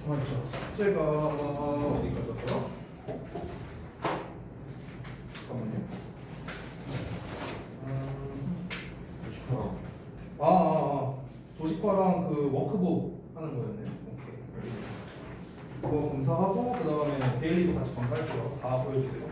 맞죠. 숙제가 어디까지 왔더라? 잠깐만요. 50화랑 그 워크북 하는 거였네. 오케이. 그거 검사하고 그 다음에 데일리도 같이 검사할게요. 다 보여주세요.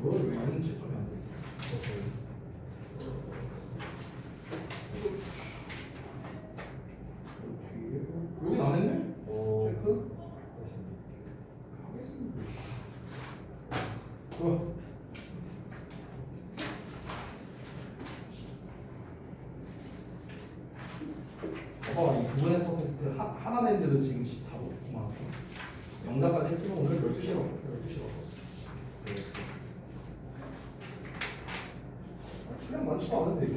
왜 있는지 좀 안 돼. 여긴 안 했네? 체크? 하겠습니다. 좋아. 봐봐, 이 구분해서 테스트 하나 낸데도 지금 10하고 9만 원. 영상까지 했으면 오늘 12시에 왔어. 12시에 왔어. 그냥 많지도 않은데 이건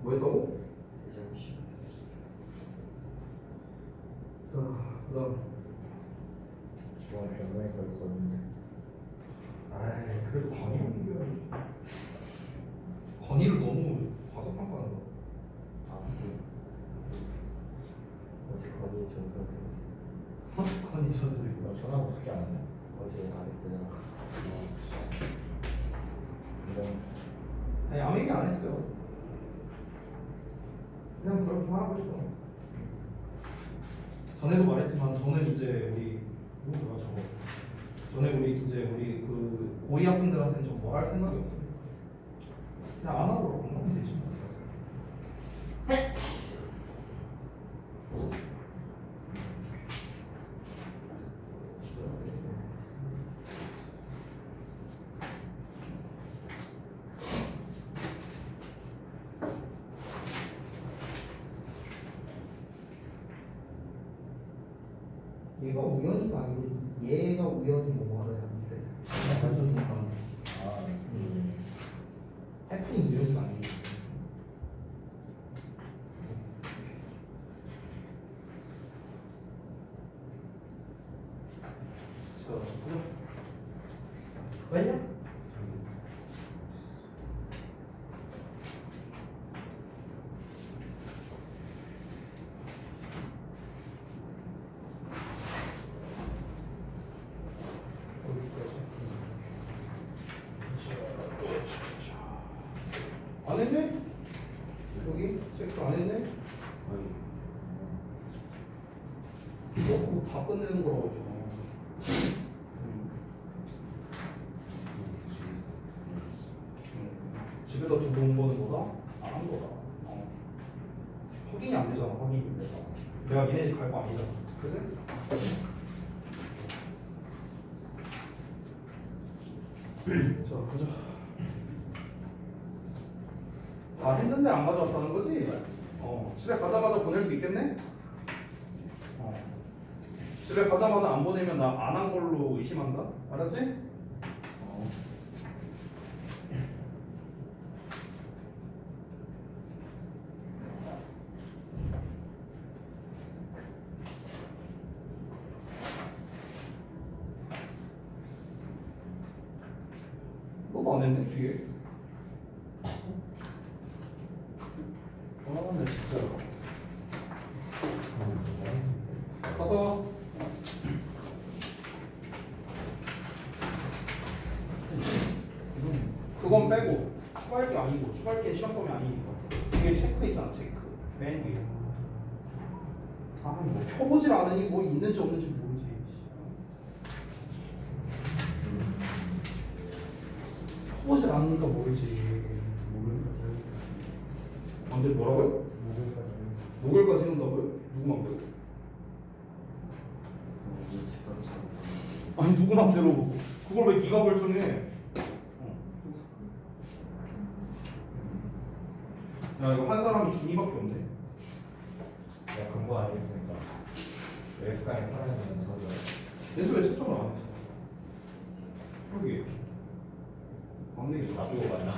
뭐 했다고? 자, 그 다음 중앙 변호해까지 썼는데. 아이 그래도 건의 옮겨야지. 건의를 너무 과소평가하는 거. 어제 건의 전설했어. 건의 전술이고. 너 전화하고 숙제 안 했냐? 어제 안 했대잖아. 이런. 아니 아무 얘기 안 했어요. 그냥 그렇게 하라고 했어. 전에도 말했지만 저는 이제 우리 누구야 저거. 전에 우리 그 고위 학생들한테는 좀 뭘 할 생각이 없어요. 그냥 안 하도록 하면 되지. 얘가 우연히가 아니고 얘가 우연히 뭐 하는 있어요. 단순 동사. 해프닝 우연히가 아니고. 자, 왜냐? 안 했네? 여기 체크 안 했네? 넣고 다 끝내는 거라고 했잖아. 집에다 두고 온 거는 뭐다? 안 한 거다. 확인이 안 되잖아. 확인이 안 되잖아. 내가 니네 집 갈 거 아니잖아. 그래? 자, 보자. 아, 했는데 안 가져왔다는 거지? 집에 가자마자 보낼 수 있겠네? 집에 가자마자 안 보내면 나 안 한 걸로 의심한다? 알았지? 너도 안 했네, 뒤에. 네, 진짜. 가봐. 그건 빼고 추가할 게 아니고 추가할 게 시험 범위 아니니까 뒤에 체크 있잖아. 체크 맨 위에. 뭐 펴보질 않으니 뭐 있는지 없는지 모르지. 펴보질 않으니까 모르지. 언제 뭐라고요? 목요일까지 한다고요? 누구 맘대로? 아니 누구 맘대로 그걸 왜 네가 결정해? 야 이거 한 사람이 준이밖에 없네. 내가 근거 아니겠습니까? 왜 습관이 사라지는 거죠? 얘도 왜 채점을 안 했어? 여기 막내기 놔두고 갔나?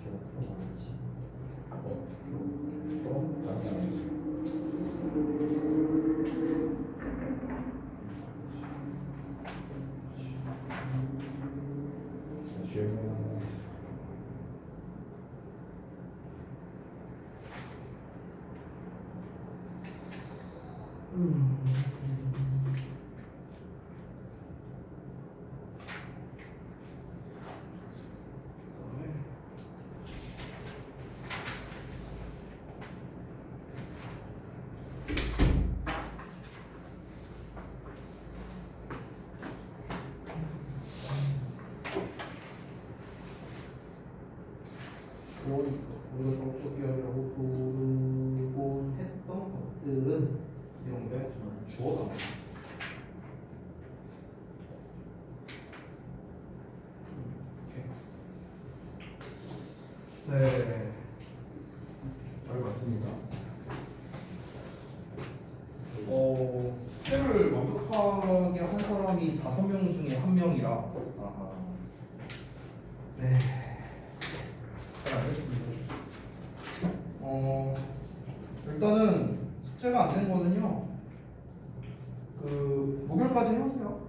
제가 또 뭐였지? 또? 다른 사람이지. 질문. 우리가 정적이라고 부르곤 했던 것들은 이런 게 주어가 네, 잘 봤습니다. 숙제를 완벽하게 한 사람이 5명 중에 1명이라 아하. 네. 잘 알겠습니다. 일단은 숙제가 안 된 거는요. 그 목요일까지 해오세요.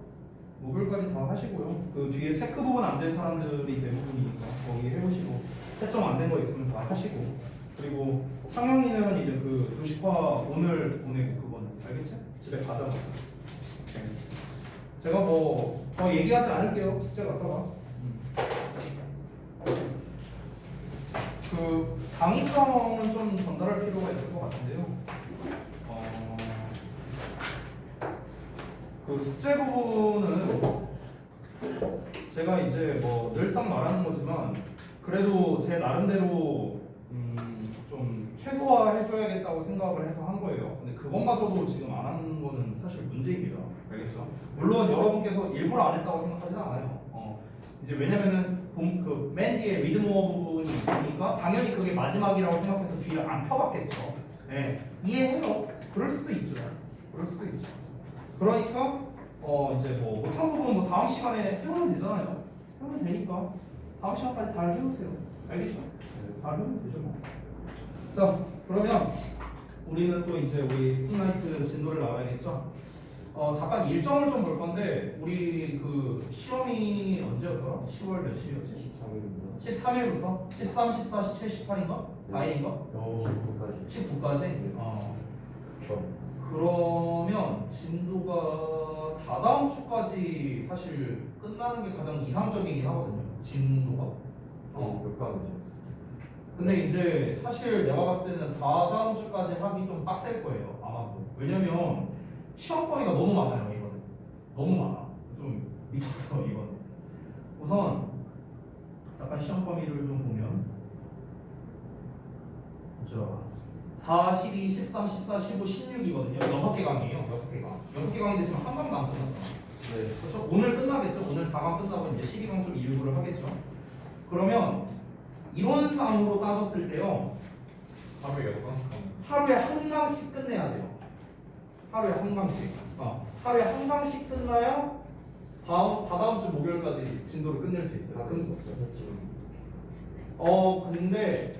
목요일까지 다 하시고요. 그 뒤에 체크 부분 안 된 사람들이 대부분이니까 거기 해오시고 채점 안 된 거 있으면 다 하시고 그리고 상영이는 이제 그 도식화 오늘 보내고 그거는 알겠지? 집에 가자마자. 제가 뭐 더 얘기하지 않을게요. 숙제 갔다가. 그 강의성은 좀 전달할 필요가 있을 것 같은데요. 그 숙제 부분은 제가 이제 뭐 늘상 말하는 거지만 그래도 제 나름대로 좀 최소화해줘야겠다고 생각을 해서 한 거예요. 근데 그것마저도 지금 안 하는 거는 사실 문제입니다. 알겠죠? 물론 여러분께서 일부러 안 했다고 생각하진 않아요. 이제 왜냐면은 그맨 뒤에 리드 모어 부분이 있으니까 당연히 그게 마지막이라고 생각해서 뒤를 안 펴봤겠죠. 네, 이해해요. 그럴 수도 있죠. 그럴 수도 있죠. 그러니까 이제 뭐 못한 부분 뭐 다음 시간에 해오면 되잖아요. 해오면 되니까 다음 시간까지 잘 해오세요. 알겠죠? 네, 잘 해오면 되죠 뭐. 자, 그러면 우리는 또 이제 우리 스팀라이트 진도를 나와야겠죠? 잠깐 일정을 좀 볼 건데 우리 그 시험이 언제였더라? 10월 며칠이었지? 13일부터 13, 14, 17, 18인가? 4일인가? 19까지. 19까지? 그럼. 그러면 진도가 다다음 주까지 사실 끝나는 게 가장 이상적이긴 하거든요. 진도가. 몇 과목이었어? 근데 이제 사실 내가 봤을 때는 다다음 주까지 하기 좀 빡셀 거예요. 아마도. 왜냐면 시험 범위가 너무 많아요. 이거는. 너무 많아. 좀 미쳤어 이거는. 우선 잠깐 시험 범위를 좀 보면 자 4, 12, 13, 14, 15, 16이거든요. 6개 강이에요. 6개 강. 6개 강인데 지금 한 강도 안 끝났잖아. 네. 그렇죠? 오늘 끝나겠죠. 오늘 4강 끝나고 이제 12강 좀 일부를 하겠죠. 그러면 이론상으로 따졌을 때요. 하루에 6강씩 하는 하루에 한 강씩 끝내야 돼요. 하루에 한 강씩. 하루에 한 강씩 끝나야 다다음 주 목요일까지 진도를 끝낼 수 있어요. 근데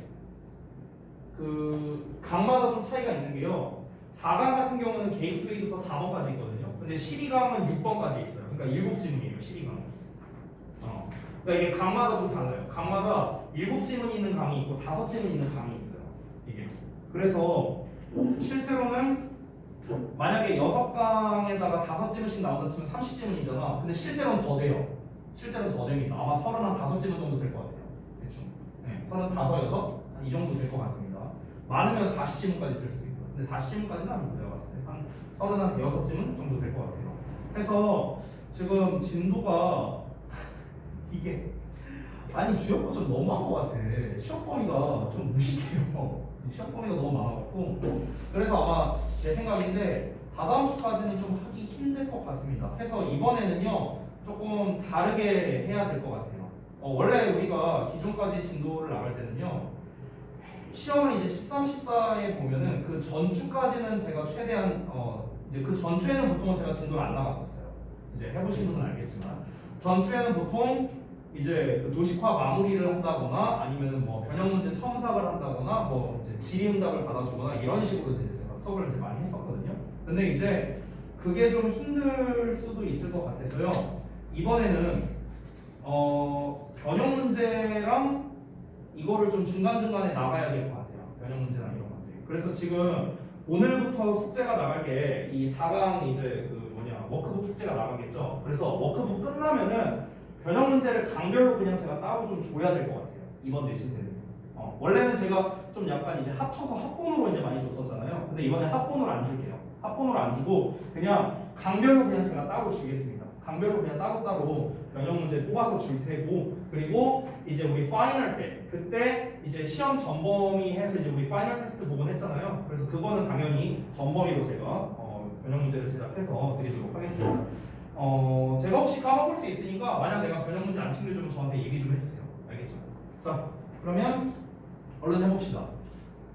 그 강마다 좀 차이가 있는 게요. 4강 같은 경우는 게이트웨이부터 4번까지 있거든요. 근데 12강은 6번까지 있어요. 그러니까 7지문이에요. 12강은. 그러니까 이게 강마다 좀 달라요. 강마다 7지문이 있는 강이 있고 5지문이 있는 강이 있어요. 이게. 그래서 실제로는 만약에 6강에다가 5지문씩 나온다 치면 30지문이잖아. 근데 실제로는 더 돼요. 실제로는 더 됩니다. 아마 35지문 정도 될 것 같아요. 대충. 네, 35, 6? 이 정도 될 것 같습니다. 많으면 40지문까지 될 수도 있고요. 근데 40지문까지는 아니고 내가 봤을 때 한 36지문 정도 될 것 같아요. 해서 지금 진도가 이게 아니 주요가 좀 너무한 것 같아. 시험 범위가 좀 무식해요. 시험 범위가 너무 많아갖고 그래서 아마 제 생각인데 다다음 주까지는 좀 하기 힘들 것 같습니다. 해서 이번에는요 조금 다르게 해야 될 것 같아요. 원래 우리가 기존까지 진도를 나갈 때는요 시험을 이제 13, 14에 보면은 그 전주까지는 제가 최대한 이제 그 전주에는 보통 제가 진도를 안 나갔었어요. 이제 해보신 분은 알겠지만 전주에는 보통 이제 그 도식화 마무리를 한다거나 아니면은 뭐 변형 문제 첨삭을 한다거나 뭐 이제 질의응답을 받아주거나 이런 식으로 이제 제가 수업을 이제 많이 했었거든요. 근데 이제 그게 좀 힘들 수도 있을 것 같아서요. 이번에는 변형 문제랑 이거를 좀 중간중간에 나가야 될 것 같아요. 변형 문제랑 이런 것들이. 그래서 지금 오늘부터 숙제가 나갈 게 이 4강 이제 그 뭐냐 워크북 숙제가 나가겠죠. 그래서 워크북 끝나면은 변형 문제를 강별로 그냥 제가 따로 좀 줘야 될 것 같아요. 이번 내신 때는. 원래는 제가 좀 약간 이제 합쳐서 합본으로 이제 많이 줬었잖아요. 근데 이번에 합본으로 안 줄게요. 합본으로 안 주고 그냥 강별로 그냥 제가 따로 주겠습니다. 강별로 그냥 따로따로 변형 문제 뽑아서 줄 테고 그리고 이제 우리 파이널 때 그때 이제 시험 전범위 해서 이제 우리 파이널 테스트 복원했잖아요. 그래서 그거는 당연히 전범위로 제가 변형 문제를 제작해서 드리도록 하겠습니다. 제가 혹시 까먹을 수 있으니까 만약 내가 변형 문제 안 챙겨주면 저한테 얘기 좀 해주세요. 알겠죠? 자, 그러면 얼른 해봅시다.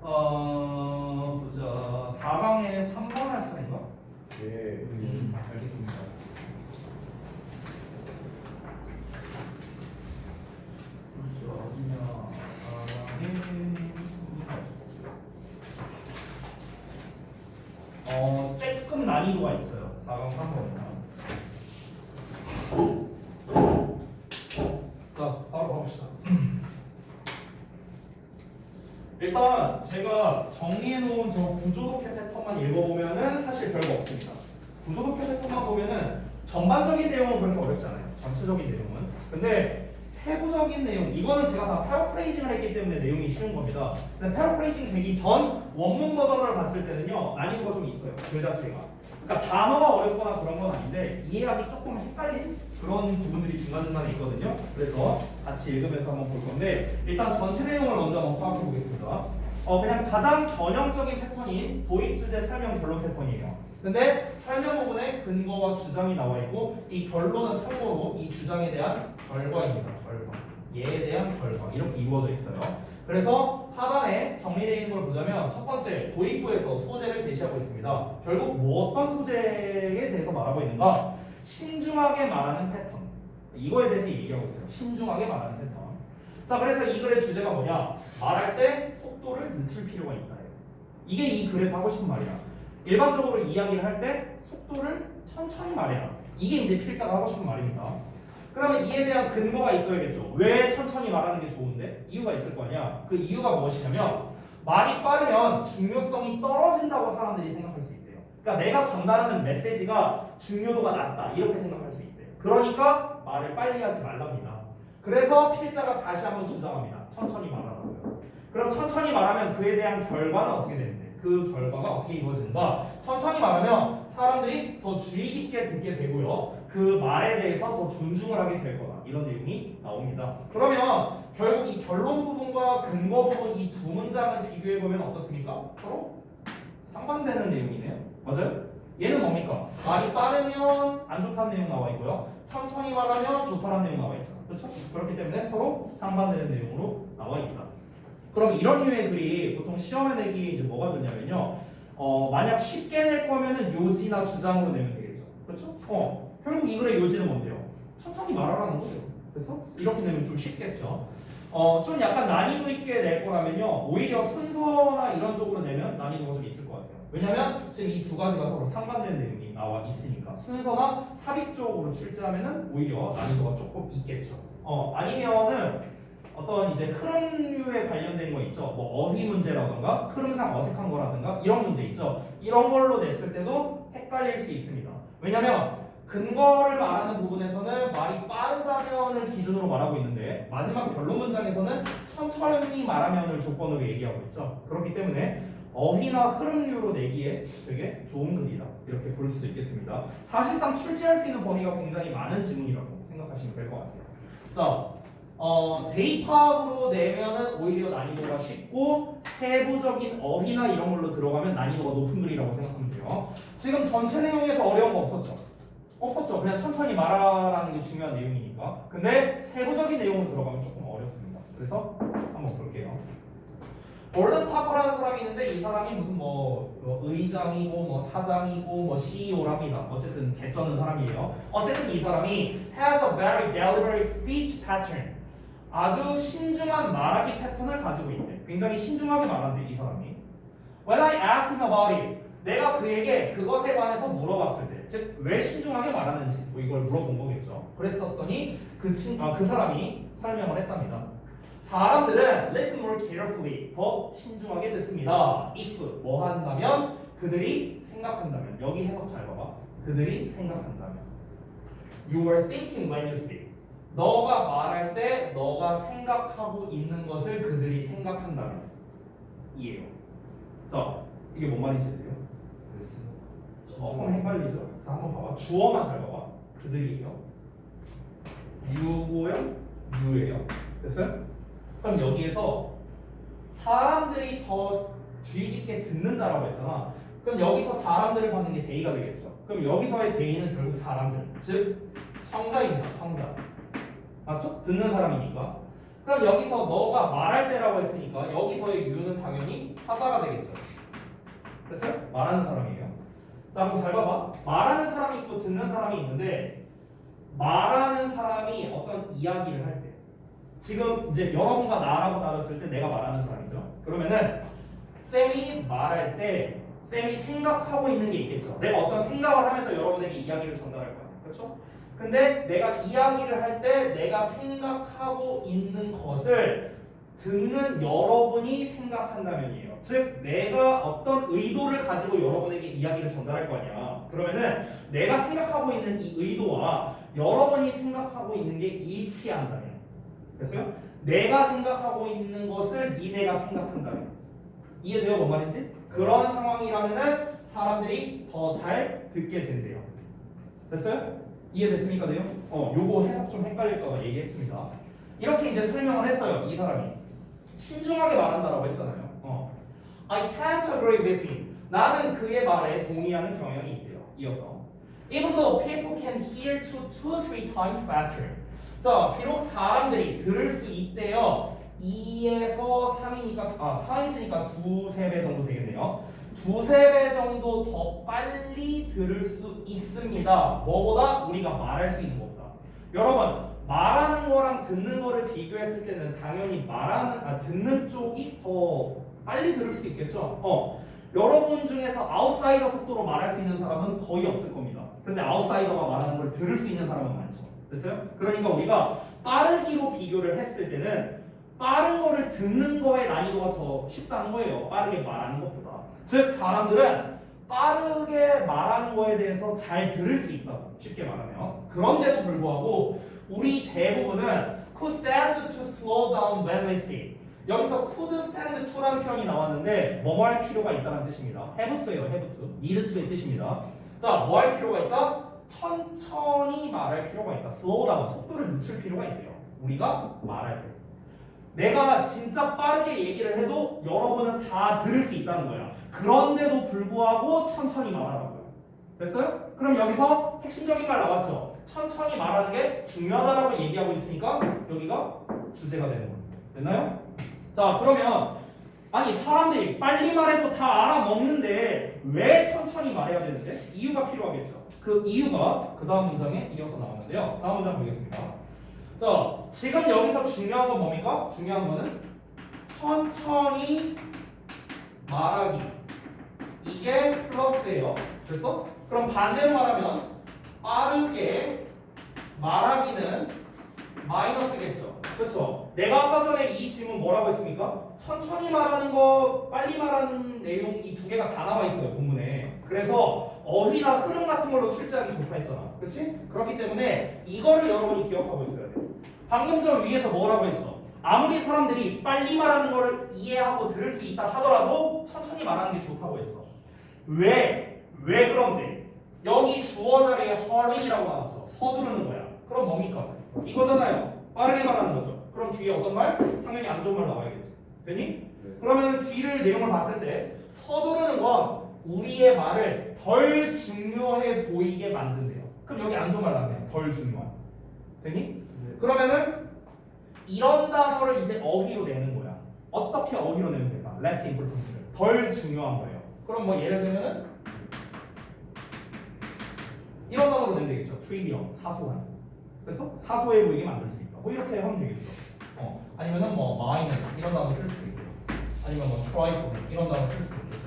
보자. 4강에 3번 할 차례인가? 예. 알겠습니다. 어디냐? 4강에 조금 난이도가 있어요. 4강 3번이나. 자, 바로 가봅시다. 일단 제가 정리해놓은 저 구조독해 패턴만 읽어보면은 사실 별거 없습니다. 구조독해 패턴만 보면은 전반적인 내용은 그렇게 어렵지 않아요. 전체적인 내용은. 근데 세부적인 내용, 이거는 제가 다 패러프레이징을 했기 때문에 내용이 쉬운 겁니다. 근데 패러프레이징 되기 전 원문 버전을 봤을 때는요 난이도가 좀 있어요. 그 자체가. 그러니까 단어가 어렵거나 그런 건 아닌데 이해하기 조금 헷갈린 그런 부분들이 중간중간에 있거든요. 그래서 같이 읽으면서 한번 볼 건데 일단 전체 내용을 먼저 한번 파악해 보겠습니다. 그냥 가장 전형적인 패턴인 도입 주제 설명 결론 패턴이에요. 근데 설명 부분에 근거와 주장이 나와 있고 이 결론은 참고로 이 주장에 대한 결과입니다. 결과. 얘에 대한 결과. 이렇게 이루어져 있어요. 그래서 하단에 정리되어 있는 걸 보자면 첫 번째 도입부에서 소재를 제시하고 있습니다. 결국 뭐 어떤 소재에 대해서 말하고 있는가? 신중하게 말하는 패턴. 이거에 대해서 얘기하고 있어요. 신중하게 말하는 패턴. 자, 그래서 이 글의 주제가 뭐냐? 말할 때 속도를 늦출 필요가 있다. 이게 이 글에서 하고 싶은 말이야. 일반적으로 이야기를 할 때 속도를 천천히 말해라. 이게 이제 필자가 하고 싶은 말입니다. 그러면 이에 대한 근거가 있어야겠죠. 왜 천천히 말하는 게 좋은데? 이유가 있을 거 아니야. 그 이유가 무엇이냐면 말이 빠르면 중요성이 떨어진다고 사람들이 생각할 수 있대요. 그러니까 내가 전달하는 메시지가 중요도가 낮다 이렇게 생각할 수 있대요. 그러니까 말을 빨리 하지 말랍니다. 그래서 필자가 다시 한번 주장합니다. 천천히 말하라고요. 그럼 천천히 말하면 그에 대한 결과는 어떻게 되는데? 그 결과가 어떻게 이루어진다? 천천히 말하면 사람들이 더 주의 깊게 듣게 되고요. 그 말에 대해서 더 존중을 하게 될 거다. 이런 내용이 나옵니다. 그러면 결국 이 결론 부분과 근거 부분 이 두 문장을 비교해 보면 어떻습니까? 서로 상반되는 내용이네요. 맞아요? 얘는 뭡니까? 말이 빠르면 안 좋다는 내용 나와 있고요. 천천히 말하면 좋다는 내용 나와 있죠. 그렇죠? 그렇기 때문에 서로 상반되는 내용으로 나와 있다. 그럼 이런 류의 글이 보통 시험에 내기 이제 뭐가 좋냐면요. 만약 쉽게 낼 거면은 요지나 주장으로 내면 되겠죠. 그렇죠? 결국 이 글의 요지는 뭔데요? 천천히 말하라는 거죠. 그래서 이렇게 내면 좀 쉽겠죠. 좀 약간 난이도 있게 낼 거라면요. 오히려 순서나 이런 쪽으로 내면 난이도가 좀 있을 것 같아요. 왜냐면 지금 이 두 가지가 서로 상반되는 내용이 나와 있으니까. 순서나 삽입 쪽으로 출제하면은 오히려 난이도가 조금 있겠죠. 아니면은 어떤 이제 흐름류에 관련된 거 있죠. 뭐 어휘 문제라든가 흐름상 어색한 거라든가 이런 문제 있죠. 이런 걸로 냈을 때도 헷갈릴 수 있습니다. 왜냐면 근거를 말하는 부분에서는 말이 빠르다면을 기준으로 말하고 있는데 마지막 결론 문장에서는 천천히 말하면을 조건으로 얘기하고 있죠. 그렇기 때문에 어휘나 흐름류로 내기에 되게 좋은 글이다. 이렇게 볼 수도 있겠습니다. 사실상 출제할 수 있는 범위가 굉장히 많은 지문이라고 생각하시면 될 것 같아요. 자, 대입학으로 내면은 오히려 난이도가 쉽고 세부적인 어휘나 이런 걸로 들어가면 난이도가 높은 글이라고 생각하면 돼요. 지금 전체 내용에서 어려운 거 없었죠? 없었죠. 그냥 천천히 말하라는 게 중요한 내용이니까. 근데 세부적인 내용으로 들어가면 조금 어렵습니다. 그래서 한번 볼게요. 골든 파커라는 사람이 있는데 이 사람이 무슨 뭐 의장이고 뭐 사장이고 뭐 CEO랍니다. 어쨌든 개쩌는 사람이에요. 어쨌든 이 사람이 has a very deliberate speech pattern. 아주 신중한 말하기 패턴을 가지고 있대. 굉장히 신중하게 말한대 이 사람이. When I asked him about it, 내가 그에게 그것에 관해서 물어봤을 때, 즉 왜 신중하게 말하는지 뭐 이걸 물어본 거겠죠. 그랬었더니 그 사람이 설명을 했답니다. 사람들은 listen more carefully, 더 신중하게 듣습니다. if 뭐 한다면 그들이 생각한다면. 여기 해석 잘 봐봐. 그들이 생각한다면. You are thinking when you speak. 너가 말할 때 너가 생각하고 있는 것을 그들이 생각한다면 이에요. 자, 이게 뭔 말인지 아세요? 조금 헷갈리죠? 자, 한번 봐봐. 주어만 잘 봐봐. 그들이에요. 유고요, 유예요. 됐어요? 그럼 여기에서 사람들이 더 주의 깊게 듣는다라고 했잖아. 그럼 여기서 사람들을 받는 게 대의가 되겠죠. 그럼 여기서의 대의는 결국 사람들, 즉 청자입니다. 청자. 맞죠? 듣는 사람이니까. 그럼 여기서 너가 말할 때라고 했으니까 여기서의 유는 당연히 타자가 되겠죠. 됐어요? 말하는 사람이에요. 자, 그럼 잘 봐봐. 말하는 사람이 있고 듣는 사람이 있는데 말하는 사람이 어떤 이야기를 할 때, 지금 이제 여러분과 나라고 따졌을 때 내가 말하는 사람이죠. 그러면은 쌤이 말할 때 쌤이 생각하고 있는 게 있겠죠. 내가 어떤 생각을 하면서 여러분에게 이야기를 전달할 거야. 그렇죠? 근데 내가 이야기를 할 때 내가 생각하고 있는 것을 듣는 여러분이 생각한다면이에요. 즉 내가 어떤 의도를 가지고 여러분에게 이야기를 전달할 거 아니야. 그러면은 내가 생각하고 있는 이 의도와 여러분이 생각하고 있는 게 일치한다면, 됐어요? 내가 생각하고 있는 것을 니네가 생각한다면, 이해돼요? 뭔 말인지? 그런 상황이라면은 사람들이 더 잘 듣게 된대요. 됐어요? 이해됐습니까? 돼요? 요거 해석 좀 헷갈릴까봐 얘기했습니다. 이렇게 이제 설명을 했어요. 이 사람이 신중하게 말한다라고 했잖아요. I tend to agree with him. 나는 그의 말에 동의하는 경향이 있대요. 이어서 even though people can hear 2-3 times faster. 자, 비록 사람들이 들을 수 있대요. 2에서 3이니까 times니까 2-3배 정도 되겠네요. 2-3배 정도 더 빨리 들을 수 있습니다. 뭐보다? 우리가 말할 수 있는 것보다. 여러분, 말하는 거랑 듣는 거를 비교했을 때는 당연히 듣는 쪽이 더 빨리 들을 수 있겠죠. 여러분 중에서 아웃사이더 속도로 말할 수 있는 사람은 거의 없을 겁니다. 근데 아웃사이더가 말하는 걸 들을 수 있는 사람은 많죠. 됐어요? 그러니까 우리가 빠르기로 비교를 했을 때는 빠른 거를 듣는 거의 난이도가 더 쉽다는 거예요. 빠르게 말하는 것보다. 즉 사람들은 빠르게 말하는 거에 대해서 잘 들을 수 있다고, 쉽게 말하면. 그런데도 불구하고 우리 대부분은 could stand to slow down when we speak. 여기서 could stand to라는 표현이 나왔는데 뭐뭐 할 필요가 있다는 뜻입니다. have to예요. have to. need to의 뜻입니다. 자, 뭐 할 필요가 있다? 천천히 말할 필요가 있다. slow down, 속도를 늦출 필요가 있대요. 우리가 말할 때. 내가 진짜 빠르게 얘기를 해도 여러분은 다 들을 수 있다는 거야. 그런데도 불구하고 천천히 말하라고요. 됐어요? 그럼 여기서 핵심적인 말 나왔죠? 천천히 말하는 게 중요하다라고 얘기하고 있으니까 여기가 주제가 되는 거예요. 됐나요? 자, 그러면 아니 사람들이 빨리 말해도 다 알아먹는데 왜 천천히 말해야 되는데? 이유가 필요하겠죠. 그 이유가 그 다음 문장에 이어서 나오는데요. 다음 문장 보겠습니다. 자, 지금 여기서 중요한 건 뭡니까? 중요한 거는 천천히 말하기. 이게 플러스예요. 됐어? 그럼 반대로 말하면 빠르게 말하기는 마이너스겠죠. 그렇죠? 내가 아까 전에 이 질문 뭐라고 했습니까? 천천히 말하는 거, 빨리 말하는 내용 이 두 개가 다 나와 있어요, 본문에. 그래서 어휘나 흐름 같은 걸로 출제하기 좋다 했잖아. 그렇지? 그렇기 때문에 이거를 여러분이 기억하고 있어야 돼요. 방금 전 위에서 뭐라고 했어? 아무리 사람들이 빨리 말하는 거를 이해하고 들을 수 있다 하더라도 천천히 말하는 게 좋다고 했어. 왜 그런데? 여기 주어 자리에 hurry라고 나왔죠. 서두르는 거야. 그럼 뭡니까? 이거잖아요. 빠르게 말하는 거죠. 그럼 뒤에 어떤 말? 당연히 안 좋은 말 나와야겠지. 됐니? 네. 그러면 뒤를 내용을 봤을 때 서두르는 건 우리의 말을 덜 중요해 보이게 만든대요. 그럼 여기 안 좋은 말 나왔네요. 덜 중요한. 됐니? 네. 그러면은 이런 단어를 이제 어휘로 내는 거야. 어떻게 어휘로 내면 될까? less important를. 덜 중요한 거예요. 그럼 뭐 예를 들면은 이런 단어로 내면 되겠죠. trivial, 사소한. 그래서 사소해 보이게 만들 수 있다. 뭐 이렇게 하면 되겠죠. 아니면은 뭐 minor 이런 단어 쓸 수도 있고, 아니면 뭐 trifle 이런 단어 쓸 수도 있겠죠.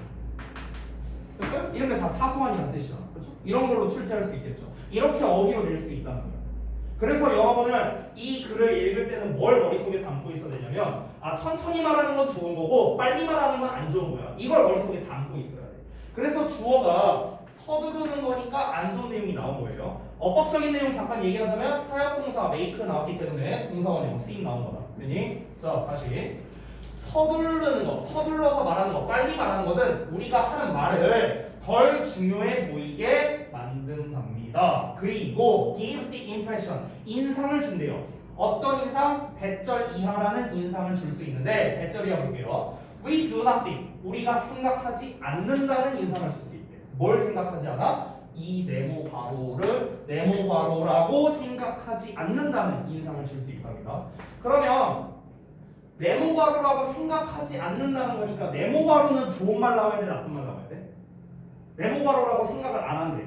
됐어요? 이런 게 다 사소한이라는 뜻이잖아. 그렇죠? 이런 걸로 출제할 수 있겠죠. 이렇게 어휘로 낼 수 있다는 거예요. 그래서 여러분은 이 글을 읽을 때는 뭘 머릿속에 담고 있어야 되냐면 천천히 말하는 건 좋은 거고 빨리 말하는 건 안 좋은 거야. 이걸 머릿속에 담고 있어야 돼. 그래서 주어가 서두르는 거니까 안 좋은 내용이 나온 거예요. 어법적인 내용 잠깐 얘기하자면 사역동사 make 나왔기 때문에 동사원형 쓰임 나온 거다. 그니? 자 다시 서두르는 거, 서둘러서 말하는 거, 빨리 말하는 것은 우리가 하는 말을 덜 중요해 보이게 만든답니다. 그리고 gives the impression, 인상을 준대요. 어떤 인상? 배절 이하라는 인상을 줄 수 있는데 배절이야 볼게요. We do not think, 우리가 생각하지 않는다는 인상을 줄 수 있대. 뭘 생각하지 않아? 이 네모 괄호를 네모 괄호라고 생각하지 않는다는 인상을 줄 수 있답니다. 그러면 네모 괄호라고 생각하지 않는다는 거니까 네모 괄호는 좋은 말 나와야 돼, 나쁜 말 나와야 돼? 네모 괄호라고 생각을 안 한대.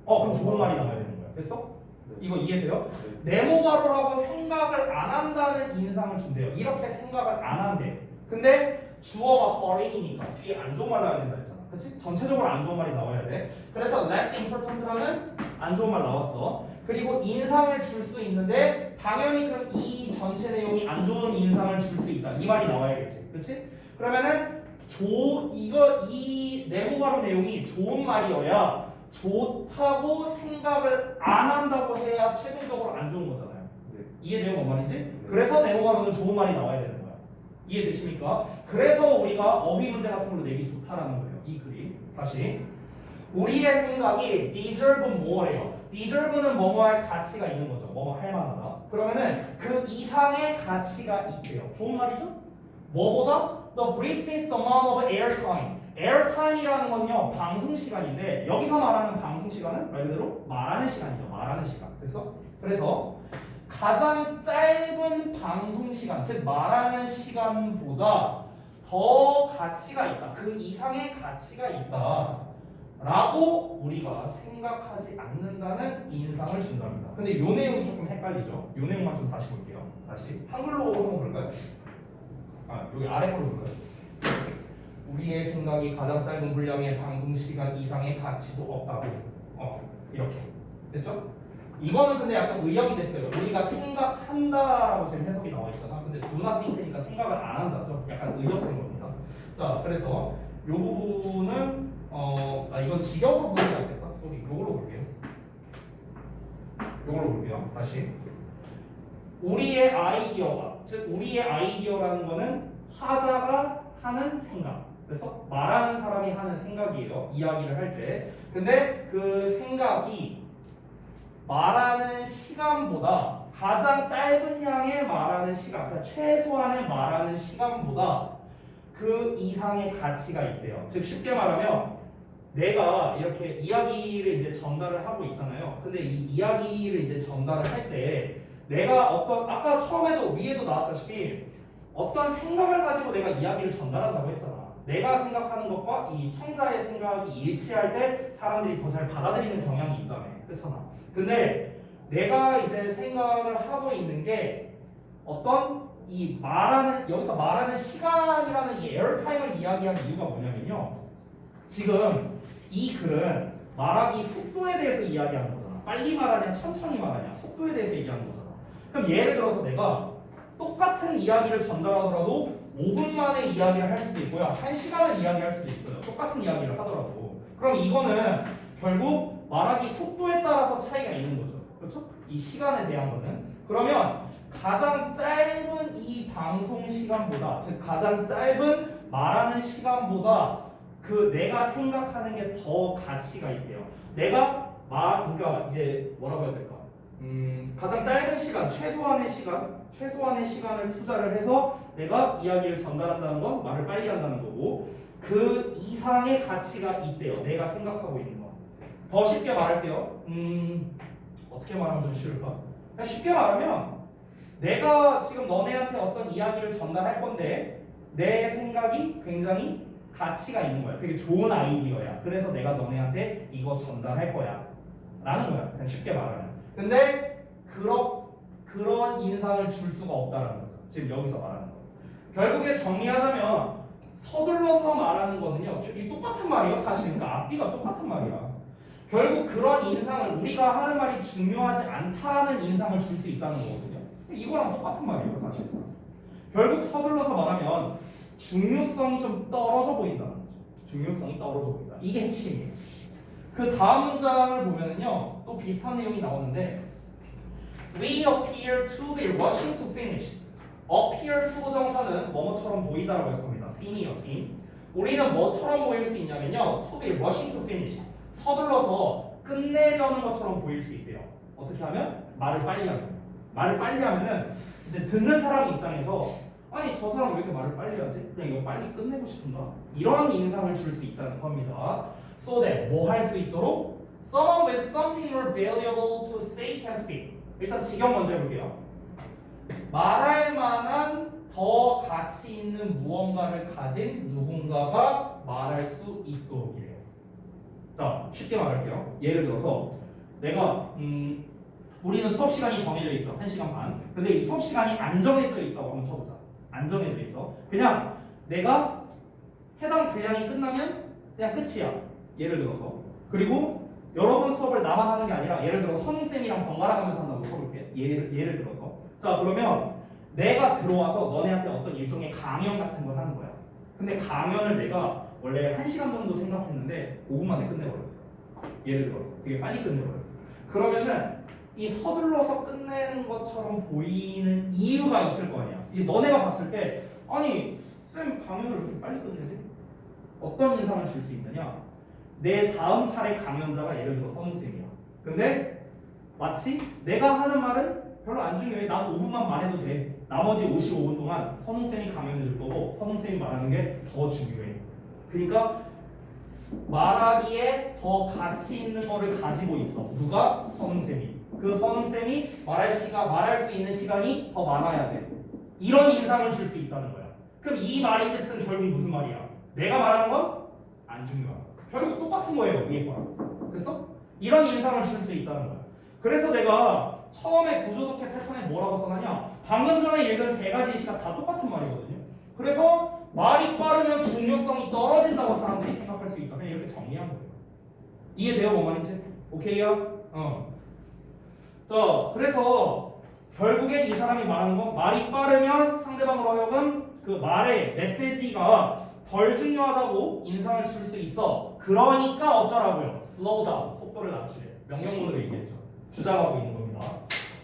그럼 좋은 말이 나와야 되는 거야. 됐어? 네. 이거 이해돼요? 네. 네모 괄호라고 생각을 안 한다는 인상을 준대요. 이렇게 생각을 안 한대. 근데 주어가 hurry이니까 뒤에 안 좋은 말 나와야 된다 했잖아. 그치? 전체적으로 안 좋은 말이 나와야 돼. 그래서 less important라는 안 좋은 말 나왔어. 그리고 인상을 줄 수 있는데 당연히 그럼 이 전체 내용이 안 좋은 인상을 줄 수 있다. 이 말이 나와야겠지. 그치? 그러면은 이 네모 괄호 내용이 좋은 말이어야 좋다고 생각을 안 한다고 해야 최종적으로 안 좋은 거잖아요. 네. 이해돼요? 뭔 말인지? 그래서 네모 괄호는 좋은 말이 나와야 되는 거야. 이해되십니까? 그래서 우리가 어휘 문제 같은 걸로 내기 좋다라는 거예요. 이 글이. 다시. 우리의 생각이 deserve 뭐래요? deserve는 뭐뭐 할 가치가 있는 거죠. 뭐뭐 할 만하다. 그러면은 그 이상의 가치가 있대요. 좋은 말이죠? 뭐보다? The briefest amount of airtime. airtime이라는 건요 방송 시간인데 여기서 말하는 방송 시간은 말 그대로 말하는 시간이죠. 말하는 시간. 그래서 가장 짧은 방송 시간, 즉 말하는 시간보다 더 가치가 있다. 그 이상의 가치가 있다. 라고 우리가 생각하지 않는다는 인상을 준답니다. 근데 이 내용이 조금 헷갈리죠? 이 내용만 좀 다시 볼게요. 다시 한글로 한번 볼까요? 여기 아래 걸로 볼까요? 우리의 생각이 가장 짧은 분량의 방송 시간 이상의 가치도 없다고. 이렇게 됐죠? 이거는 근데 약간 의역이 됐어요. 우리가 생각한다라고 지금 해석이 나와 있잖아. 근데 do not think니까 생각을 안 한다죠. 약간 의역된 겁니다. 자, 그래서 이 부분은 이건 직역으로 보는 게 낫겠다. 쏘리, 이걸로 볼게요. 이걸로 볼게요. 다시. 우리의 아이디어가, 즉 우리의 아이디어라는 거는 화자가 하는 생각. 그래서 말하는 사람이 하는 생각이에요. 이야기를 할 때. 근데 그 생각이 말하는 시간보다 가장 짧은 양의 말하는 시간, 그러니까 최소한의 말하는 시간보다 그 이상의 가치가 있대요. 즉 쉽게 말하면 내가 이렇게 이야기를 이제 전달을 하고 있잖아요. 근데 이 이야기를 이제 전달을 할 때 내가 아까 처음에도 위에도 나왔다시피 어떤 생각을 가지고 내가 이야기를 전달한다고 했잖아. 내가 생각하는 것과 이 청자의 생각이 일치할 때 사람들이 더 잘 받아들이는 경향이 있다며. 그렇잖아. 근데 내가 이제 생각을 하고 있는 게 어떤 여기서 말하는 시간이라는 이 에어타임을 이야기하는 이유가 뭐냐면요. 지금 이 글은 말하기 속도에 대해서 이야기하는 거잖아. 빨리 말하냐, 천천히 말하냐, 속도에 대해서 얘기하는 거잖아. 그럼 예를 들어서 내가 똑같은 이야기를 전달하더라도 5분 만에 이야기를 할 수도 있고요. 1시간을 이야기할 수도 있어요. 똑같은 이야기를 하더라도. 그럼 이거는 결국 말하기 속도에 따라서 차이가 있는 거죠. 그렇죠? 이 시간에 대한 거는. 그러면 가장 짧은 이 방송 시간보다, 즉 가장 짧은 말하는 시간보다 그 내가 생각하는 게 더 가치가 있대요. 그러니까 이제 뭐라고 해야 될까? 가장 짧은 시간, 최소한의 시간, 최소한의 시간을 투자를 해서 내가 이야기를 전달한다는 건 말을 빨리 한다는 거고 그 이상의 가치가 있대요. 내가 생각하고 있는 거. 더 쉽게 말할게요. 어떻게 말하면 좀 쉬울까? 그냥 쉽게 말하면 내가 지금 너네한테 어떤 이야기를 전달할 건데 내 생각이 굉장히 가치가 있는 거야. 되게 좋은 아이디어야. 그래서 내가 너네한테 이거 전달할 거야. 라는 거야. 그냥 쉽게 말하면. 근데 그런 인상을 줄 수가 없다라는 거죠. 지금 여기서 말하는 거. 결국에 정리하자면 서둘러서 말하는 거는요. 이 똑같은 말이에요. 사실 그러니까 앞뒤가 똑같은 말이야. 결국 그런 인상을 우리가 하는 말이 중요하지 않다는 인상을 줄 수 있다는 거거든요. 이거랑 똑같은 말이에요. 사실상. 결국 서둘러서 말하면 중요성이 좀 떨어져 보인다는 거죠. 중요성이 떨어져 보인다. 이게 핵심이에요. 그 다음 문장을 보면은요. 또 비슷한 내용이 나오는데 We appear to be rushing to finish. appear to 정사는 뭐뭐처럼 보이다라고 해서 겁니다. seem이요, seem. 우리는 뭐처럼 보일 수 있냐면요. to be rushing to finish. 서둘러서 끝내려는 것처럼 보일 수 있대요. 어떻게 하면? 말을 빨리 하면. 말을 빨리 하면은 이제 듣는 사람 입장에서 아니 저 사람 왜 이렇게 말을 빨리 하지? 그냥 이거 빨리 끝내고 싶은가? 이런 인상을 줄 수 있다는 겁니다. So that 뭐 할 수 있도록 someone with something more valuable to say can speak. 일단 직역 먼저 해볼게요. 말할 만한 더 가치 있는 무언가를 가진 누군가가 말할 수 있도록이래요. 자, 쉽게 말할게요. 예를 들어서 내가 우리는 수업 시간이 정해져 있죠. 1시간 반. 근데 이 수업 시간이 안 정해져 있다고 한번 쳐보자. 안 정해져 있어. 그냥 내가 해당 분량이 끝나면 그냥 끝이야. 예를 들어서. 그리고 여러분 수업을 나만 하는 게 아니라 예를 들어 선생님이랑 번갈아 가면서 한다고 쳐볼게. 예를 들어서. 자, 그러면 내가 들어와서 너네한테 어떤 일종의 강연 같은 걸 하는 거야. 근데 강연을 내가 원래 1시간 정도 생각했는데 5분 만에 끝내버렸어. 예를 들어서 되게 빨리 끝내버렸어. 그러면은 이 서둘러서 끝내는 것처럼 보이는 이유가 있을 거 아니야. 이 너네가 봤을 때 아니 쌤 강연을 왜 이렇게 빨리 끝내지? 어떤 인상을 줄 수 있느냐? 내 다음 차례 강연자가 예를 들어 선우쌤이야. 근데 마치 내가 하는 말은 별로 안 중요해. 난 5분만 말해도 돼. 나머지 55분 동안 선우쌤이 강연해 줄 거고 선우쌤이 말하는 게 더 중요해. 그러니까 말하기에 더 가치 있는 거를 가지고 있어. 누가? 선우쌤이. 그 선우쌤이 말할 수 있는 시간이 더 많아야 돼. 이런 인상을 줄 수 있다는 거야. 그럼 이 말인즉슨 결국 무슨 말이야? 내가 말하는 건 안 중요하다. 결국 똑같은 거예요. 위에 거랑. 됐어? 이런 인상을 줄 수 있다는 거야. 그래서 내가 처음에 구조독해 패턴에 뭐라고 써놨냐? 방금 전에 읽은 세 가지 시가 다 똑같은 말이거든요. 그래서 말이 빠르면 중요성이 떨어진다고 사람들이 생각할 수 있다. 그냥 이렇게 정리한 거예요. 이해돼요? 뭔 말인지? 오케이요? 자, 그래서 결국에 이 사람이 말하는 건 말이 빠르면 상대방으로 하여금 그 말의 메시지가 덜 중요하다고 인상을 줄 수 있어. 그러니까 어쩌라고요? slow down, 속도를 낮추래. 명령문으로 얘기했죠. 주장하고 있는 겁니다.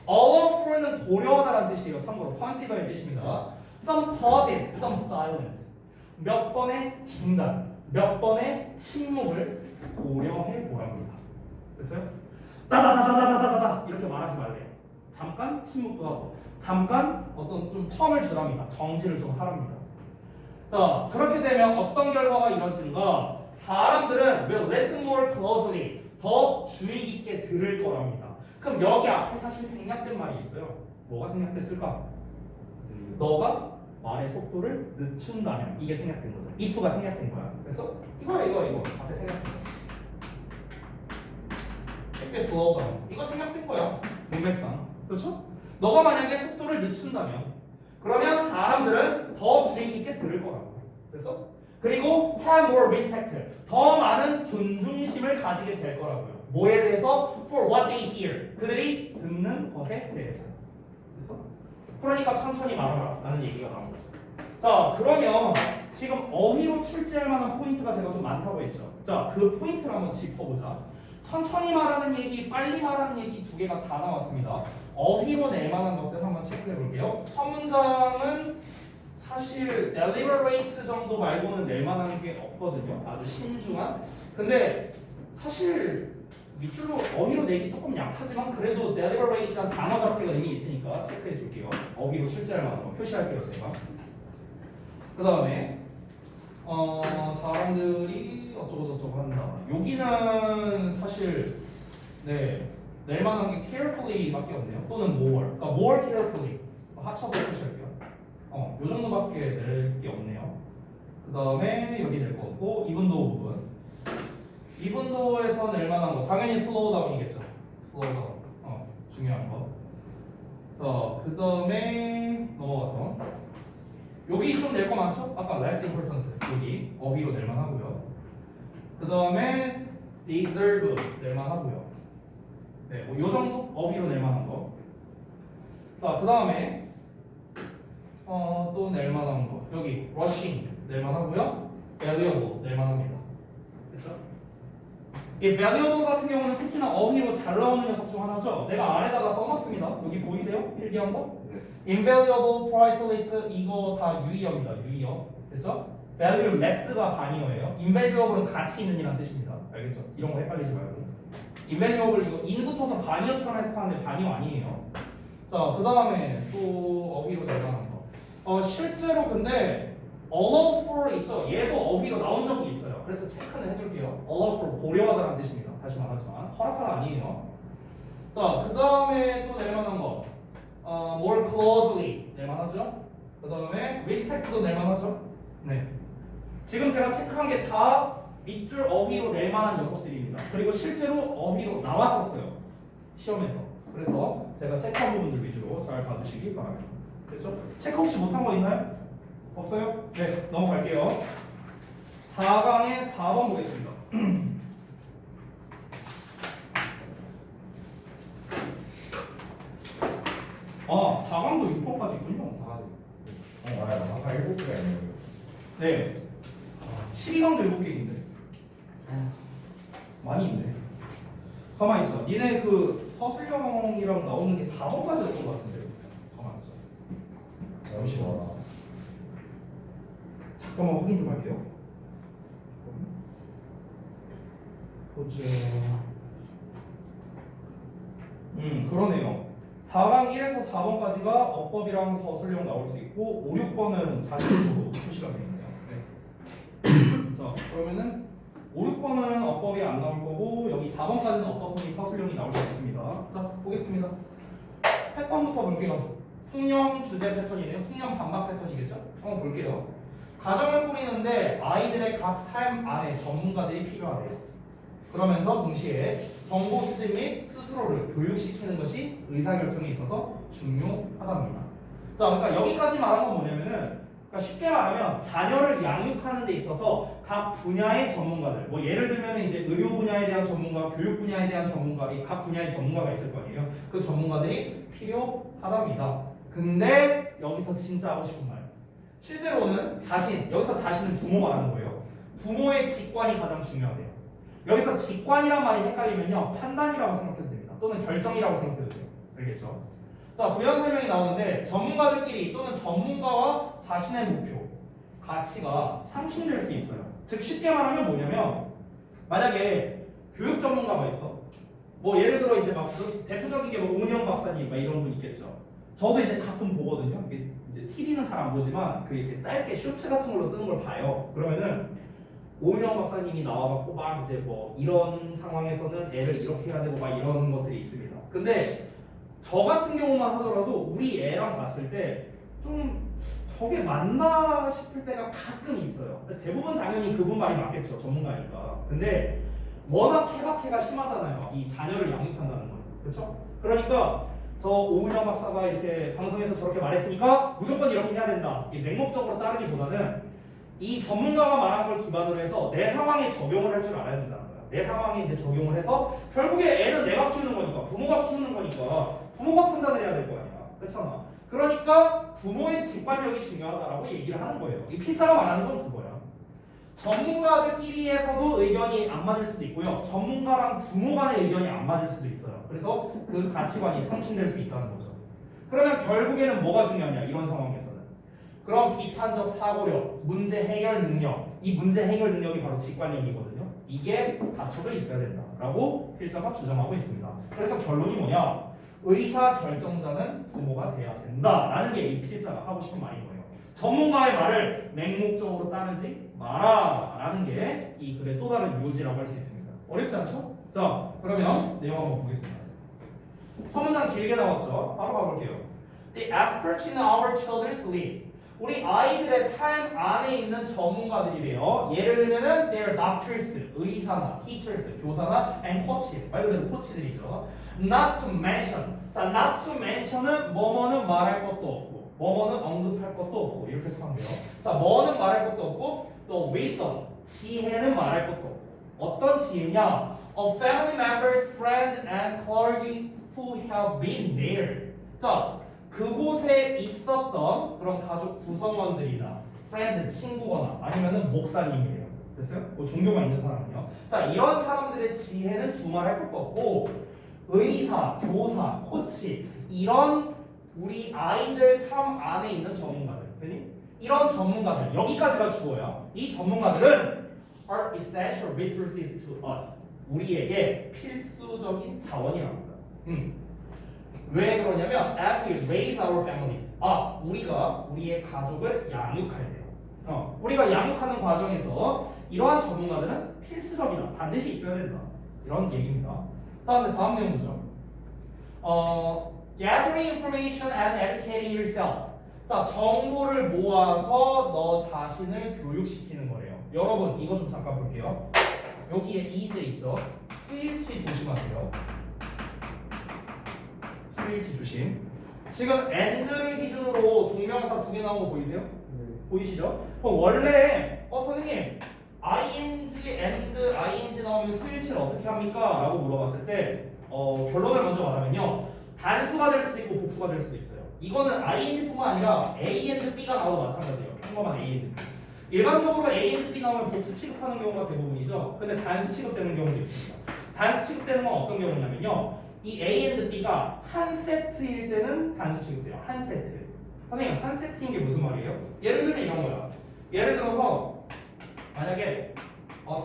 allow for는 고려하다라는 뜻이에요. 참고로 consider의 뜻입니다. some pauses, some silence. 몇 번의 중단, 몇 번의 침묵을 고려해 보랍니다. 됐어요? 따다다다다다다다 이렇게 말하지 말래요. 잠깐 침묵도 하고 잠깐 어떤 좀 텀을 주랍니다. 정지를 좀 하랍니다. 자, 그렇게 되면 어떤 결과가 이루어지는가? 사람들은 will listen more closely 더 주의 깊게 들을 거랍니다. 그럼 여기 앞에 사실 생략된 말이 있어요. 뭐가 생략됐을까? 너가 말의 속도를 늦춘다면 이게 생략된 거죠. if가 생략된 거야. 그래서 이거 앞에 생략된 거야. 이렇게 slow down 이거 생략된 거야. 문맥상 그렇죠? 너가 만약에 속도를 늦춘다면 그러면 사람들은 더 주의 깊게 들을 거라고. 그래서 그리고 have more respect 더 많은 존중심을 가지게 될 거라고요. 뭐에 대해서? For what they hear 그들이 듣는 것에 대해서. 그래서 그러니까 천천히 말하라 라는 얘기가 나온 거죠. 자, 그러면 지금 어휘로 출제할 만한 포인트가 제가 좀 많다고 했죠. 자, 그 포인트를 한번 짚어보자. 천천히 말하는 얘기, 빨리 말하는 얘기 두 개가 다 나왔습니다. 어휘로 낼 만한 것들 한번 체크해 볼게요. 첫 문장은 사실 deliberate 정도 말고는 낼 만한 게 없거든요. 아주 신중한. 근데 사실 밑줄로 어휘로 내기 조금 약하지만 그래도 deliberate이라는 단어 자체가 의미 있으니까 체크해 줄게요. 어휘로 실제할 만한 거 표시할게요 제가. 그 다음에 사람들이 어쩌고저쩌고 한다. 여기는 사실 낼 만한 게 carefully밖에 없네요. 또는 more. 그러니까 more carefully 합쳐서 표시할게요. 요 정도밖에 낼 게 없네요. 그 다음에 여기 낼 거 없고 이분도 부분. 이분도에서 낼 만한 거 당연히 slow down이겠죠. slow down. 중요한 거. 자, 그 다음에 넘어가서 여기 좀 낼 거 많죠? 아까 less important 여기 어휘로 낼 만하고요. 그 다음에 deserve 낼 만하고요. 네, 뭐 요 정도 어휘로 낼 만한 거. 자, 그 다음에 또 낼 만한 거 여기 rushing 낼 만하고요. valuable 낼 만합니다. 그렇죠? 이 valuable 같은 경우는 특히나 어휘로 잘 나오는 녀석 중 하나죠. 내가 아래다가 써놨습니다. 여기 보이세요? 필기한 거? invaluable, priceless 이거 다 유의어입니다. 유의어. 그렇죠? valueless가 반의어예요. invaluable은 가치 있는 이란 뜻입니다. 알겠죠? 이런 거 헷갈리지 말고. invaluable 이거 인 붙어서 반의어처럼 해석하는데 반의어 아니에요. 자, 그 다음에 또 어휘로 낼 만한 거. 실제로 근데 allow for 있죠? 얘도 어휘로 나온 적이 있어요. 그래서 체크는 해둘게요. allow for 고려하다라는 뜻입니다. 다시 말하지만 허락하다 아니에요. 자, 그 다음에 또 낼 만한 거. more closely 낼 만하죠? 그 다음에 respect도 낼 만하죠? 네. 지금 제가 체크한 게 다 밑줄 어휘로 낼 만한 녀석들입니다. 그리고 실제로 어휘로 나왔었어요. 시험에서. 그래서 제가 체크한 부분들 위주로 잘 봐주시기 바랍니다. 됐죠? 체크 혹시 못한 거 있나요? 없어요? 네, 넘어갈게요. 4강의 4번 보겠습니다. 4강도 6번까지 있군요. 아까 7개가 있네요. 네. 12강도 7개 있는데. 많이 있네. 가만히 있어. 니네 그 서술형이랑 나오는 게 4번까지였던 것 같은데. 가만히 있어. 잠시만. 잠깐만 확인 좀 할게요. 보자. 그러네요. 4강 1에서 4번까지가 어법이랑 서술형 나올 수 있고 5, 6번은 자체적으로 표시가 되어 있네요. 네. 자, 그러면은 5, 6번은 어법이 안 나올 거고 여기 4번까지는 어법이 서술형이 나올 수 있습니다. 자, 보겠습니다. 패턴부터 볼게요. 통영 주제 패턴이네요. 통영 반박 패턴이겠죠? 한번 볼게요. 가정을 꾸리는데 아이들의 각 삶 안에 전문가들이 필요하대요. 그러면서 동시에 정보 수집 및 스스로를 교육시키는 것이 의사결정에 있어서 중요하답니다. 자, 그러니까 여기까지 말한 건 뭐냐면은 그러니까 쉽게 말하면 자녀를 양육하는 데 있어서 각 분야의 전문가들, 뭐 예를 들면 이제 의료 분야에 대한 전문가, 교육 분야에 대한 전문가, 이 각 분야의 전문가가 있을 거 아니에요. 그 전문가들이 필요하답니다. 근데 여기서 진짜 하고 싶은 말, 실제로는 여기서 자신은 부모 말하는 거예요. 부모의 직관이 가장 중요하대요. 여기서 직관이란 말이 헷갈리면요 판단이라고 생각해도 됩니다. 또는 결정이라고 생각해도 돼요. 알겠죠? 자, 부연 설명이 나오는데 전문가들끼리 또는 전문가와 자신의 목표, 가치가 상충될 수 있어요. 즉 쉽게 말하면 뭐냐면 만약에 교육 전문가가 있어. 뭐 예를 들어 이제 막 대표적인 게 뭐 오은영 박사님 막 이런 분 있겠죠. 저도 이제 가끔 보거든요. 이제 TV는 잘 안 보지만 그 이렇게 짧게 쇼츠 같은 걸로 뜨는 걸 봐요. 그러면은 오은영 박사님이 나와갖고 막 이제 뭐 이런 상황에서는 애를 이렇게 해야 되고 막 이런 것들이 있습니다. 근데 저 같은 경우만 하더라도 우리 애랑 봤을 때 좀 저게 맞나 싶을 때가 가끔 있어요. 대부분 당연히 그분 말이 맞겠죠. 전문가니까. 근데 워낙 케바케가 심하잖아요. 이 자녀를 양육한다는 건. 그렇죠? 그러니까 저 오은영 박사가 이렇게 방송에서 저렇게 말했으니까 무조건 이렇게 해야 된다. 이 맹목적으로 따르기보다는 이 전문가가 말한 걸 기반으로 해서 내 상황에 적용을 할 줄 알아야 된다는 거야. 내 상황에 이제 적용을 해서 결국에 애는 내가 키우는 거니까 부모가 키우는 거니까 부모가 판단을 해야 될 거 아니야. 그렇잖아. 그러니까 부모의 직관력이 중요하다라고 얘기를 하는 거예요. 이 필자가 말하는 건 그거야. 전문가들끼리에서도 의견이 안 맞을 수도 있고요. 전문가랑 부모 간의 의견이 안 맞을 수도 있어요. 그래서 그 가치관이 상충될 수 있다는 거죠. 그러면 결국에는 뭐가 중요하냐 이런 상황에서는. 그럼 비판적 사고력, 문제 해결 능력, 이 문제 해결 능력이 바로 직관력이거든요. 이게 갖춰져 있어야 된다. 라고 필자가 주장하고 있습니다. 그래서 결론이 뭐냐? 의사 결정자는 부모가 돼야 된다라는 게 이 필자가 하고 싶은 말인 거예요. 전문가의 말을 맹목적으로 따르지 마라라는 게 이 글의 또 다른 요지라고 할 수 있습니다. 어렵지 않죠? 자, 그러면 내용 한번 보겠습니다. 첫 문장 길게 나왔죠? 바로 가볼게요. The experts in our children's lives. 우리 아이들의 삶 안에 있는 전문가들이래요. 예를 들면은 they're doctors, 의사나 teachers, 교사나 and coaches. 말 그대로 코치들이죠. Not to mention. 자, not to mention은 뭐뭐는 말할 것도 없고 뭐뭐는 언급할 것도 없고 이렇게 해석하면 돼요. 자, 뭐는 말할 것도 없고 또 wisdom, 지혜는 말할 것도 없고 어떤 지혜냐? Of family members, friends, and clergy who have been there. 자, 그곳에 있었던 그런 가족 구성원들이나 friend, 친구거나 아니면은 목사님이래요. 됐어요? 뭐 종교가 있는 사람은요. 자, 이런 사람들의 지혜는 두말할 것도 없고 의사, 교사, 코치 이런 우리 아이들 삶 안에 있는 전문가들, 그니? 이런 전문가들 여기까지가 주어야. 이 전문가들은 are essential resources to us. 우리에게 필수적인 자원이랍니다. 왜 그러냐면 as we raise our families. 우리가 우리의 가족을 양육할 때요. 우리가 양육하는 과정에서 이러한 전문가들은 필수적이다. 반드시 있어야 된다. 이런 얘기입니다. 다음 내용 보죠. Gathering information and educating yourself. 자, 정보를 모아서 너 자신을 교육시키는 거래요. 여러분, 이거 좀 잠깐 볼게요. 여기에 이제 있죠. 스위치 조심하세요. 스위치 조심. 지금 and를 기준으로 동명사 두 개 나온 거 보이세요? 보이시죠? 그럼 원래 선생님 ing, and, ing 나오면 스위치를 어떻게 합니까? 라고 물어봤을 때 결론을 먼저 말하면요 단수가 될 수도 있고 복수가 될 수도 있어요. 이거는 ing뿐만 아니라 a and b가 나와도 마찬가지예요. 평범한 a and b. 일반적으로 a and b 나오면 복수 취급하는 경우가 대부분이죠. 근데 단수 취급되는 경우도 있습니다. 단수 취급되는 건 어떤 경우냐면요 이 a and b가 한 세트일 때는 단수 취급돼요. 한 세트. 선생님 한 세트인 게 무슨 말이에요? 예를 들면 이런 거야. 예를 들어서 만약에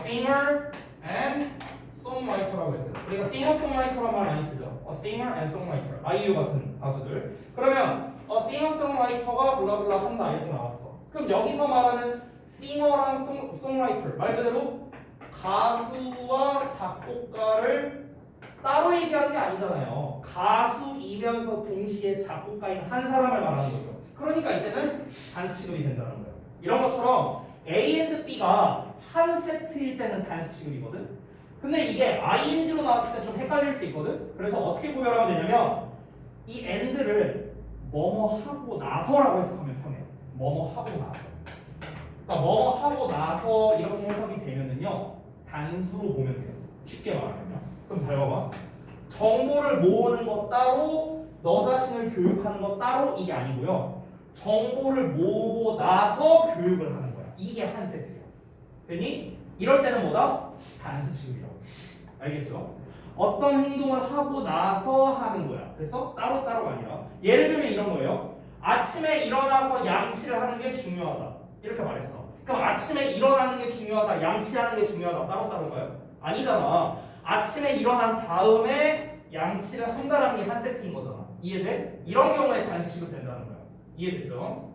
singer and songwriter라고 했어요. 우리가 singer songwriter란 말 많이 쓰죠. singer and songwriter. 아이유 같은 가수들. 그러면 singer songwriter가 블라블라 한다 이렇게 나왔어. 그럼 여기서 말하는 singer랑 songwriter 말 그대로 가수와 작곡가를 따로 얘기하는 게 아니잖아요. 가수이면서 동시에 작곡가인 한 사람을 말하는 거죠. 그러니까 이때는 단수 취급이 된다는 거예요. 이런 것처럼 A and B가 한 세트일 때는 단수 취급이거든. 근데 이게 ing로 나왔을 때 좀 헷갈릴 수 있거든. 그래서 어떻게 구별하면 되냐면 이 and를 뭐뭐 하고 나서라고 해석하면 편해요. 뭐뭐 하고 나서. 그러니까 뭐뭐 하고 나서 이렇게 해석이 되면은요 단수로 보면 돼요. 쉽게 말하면요. 그럼 잘 봐봐. 정보를 모으는 것 따로 너 자신을 교육하는 것 따로 이게 아니고요. 정보를 모으고 나서 교육을 하는 거야. 이게 한 세트예요. 되니? 이럴 때는 뭐다? 단수 취급이라고. 알겠죠? 어떤 행동을 하고 나서 하는 거야. 그래서 따로따로가 아니라 예를 들면 이런 거예요. 아침에 일어나서 양치를 하는 게 중요하다. 이렇게 말했어. 그럼 아침에 일어나는 게 중요하다. 양치하는 게 중요하다. 따로따로가요? 아니잖아. 아침에 일어난 다음에 양치를 한다라는 게 한 세트인 거잖아. 이해돼? 이런 경우에 단수 취급된다는 거야. 이해됐죠?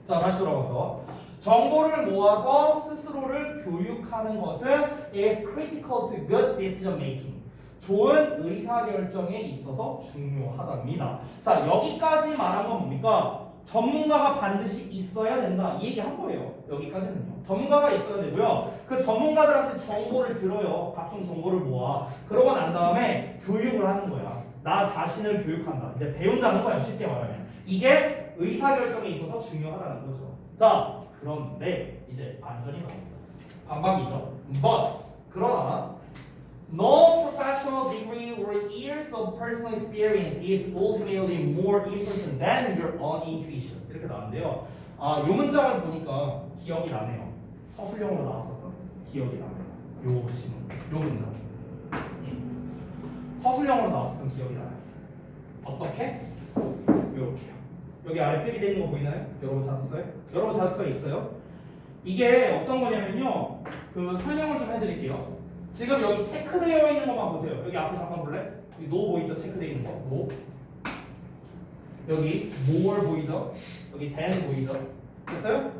자, 다시 돌아가서 정보를 모아서 스스로를 교육하는 것은 is critical to good decision making. 좋은 의사결정에 있어서 중요하답니다. 자, 여기까지 말한 건 뭡니까? 전문가가 반드시 있어야 된다. 이 얘기 한 거예요. 여기까지는요. 전문가가 있어야 되고요. 그 전문가들한테 정보를 들어요. 각종 정보를 모아. 그러고 난 다음에 교육을 하는 거야. 나 자신을 교육한다. 이제 배운다는 거야. 쉽게 말하면. 이게 의사결정에 있어서 중요하다는 거죠. 자, 그런데 이제 안전이 나옵니다. 반박이죠. But 그러나 no professional degree or years of personal experience is ultimately more important than your own intuition. 이렇게 나왔는데요. 요 문장을 보니까 기억이 나네요. 서술형으로 나왔었던 기억이 나네요. 요 지금 요 문장. 서술형으로 나왔었던 기억이 나요. 어떻게? 요렇게요. 여기 아래 필기되어 있는 거 보이나요? 여러분 자습서에? 여러분 자습서에 있어요? 이게 어떤 거냐면요. 그 설명을 좀 해드릴게요. 지금 여기 체크되어 있는 것만 보세요. 여기 앞에 잠깐 볼래? 여기 노 보이죠? 체크되어 있는 거. 노. 여기 more 보이죠? 여기 than 보이죠? 됐어요?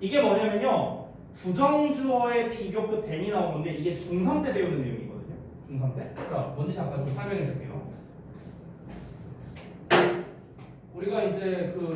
이게 뭐냐면요. 부정주어의 비교급 than이 나온 건데 이게 중3 때 배우는 내용이거든요. 중3 때. 자, 뭔지 잠깐 좀 설명해 드릴게요. 우리가 이제 그